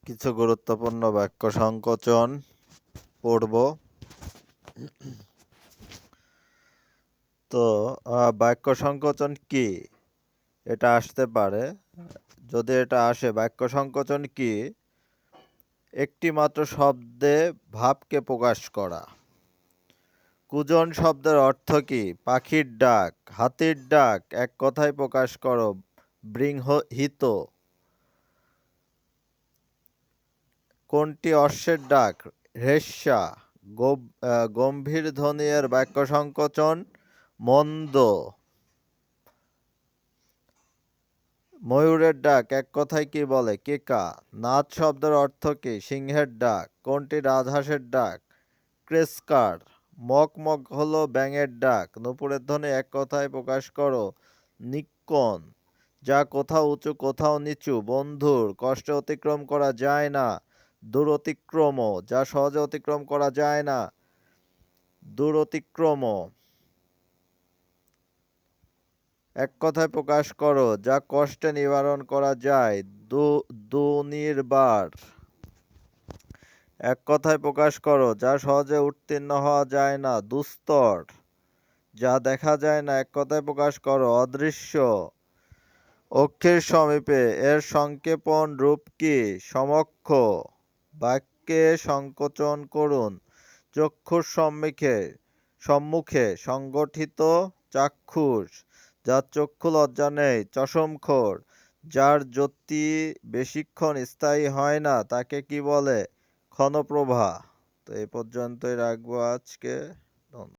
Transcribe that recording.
কিছু গুরুত্বপূর্ণ বাক্য সংকোচন পড়ব। তো বাক্য সংকোচন কি, এটা আসতে পারে। যদি এটা আসে, বাক্য সংকোচন কি? একটি মাত্র শব্দে ভাবকে প্রকাশ করা। কুজন শব্দের অর্থ কি? পাখির ডাক, হাতির ডাক, এক কথায় প্রকাশ করো, বৃংহিত। কোনটি অশ্বের ডাক? হ্রেস্যা। গম্ভীর ধ্বনি এর বাক্য সংকোচন মন্দ। ময়ূরের ডাক এক কথায় কি বলে? কেকা। নাদ শব্দের অর্থ কি? সিংহের ডাক। কোনটি রাজহাঁসের ডাক? ক্রেস্কার। মক মক হলো ব্যাঙের ডাক। নূপুরের ধ্বনি এক কথায় প্রকাশ করো, নিক্কন। যা কোথাও উঁচু কোথাও নিচু, বন্ধুর। কষ্টে অতিক্রম করা যায় না, দূর অতিক্রম। যা সহজে অতিক্রম করা যায় না, দূর অতিক্রম। এক কথায় প্রকাশ করো, যা কষ্টে নিবারণ করা যায়, দুর্নিবার। এক কথায় প্রকাশ করো, যা সহজে উত্তীর্ণ হওয়া যায় না, দুস্তর। যা দেখা যায় না, এক কথায় প্রকাশ করো, অদৃশ্য। অক্ষের সমীপে এর সংক্ষেপণ রূপ কি? সমক্ষ। বাক্যে সংকোচন করুন। চক্ষুর সম্মুখে সংগঠিত চাক্ষুষ। যার চক্ষু লজ্জা নেই, চশমখোর। যার জ্যোতি বেশিক্ষণ স্থায়ী হয় না, তাকে কি বলে? ক্ষণপ্রভা। তো এই পর্যন্তই রাখবো আজকে। ধন্যবাদ।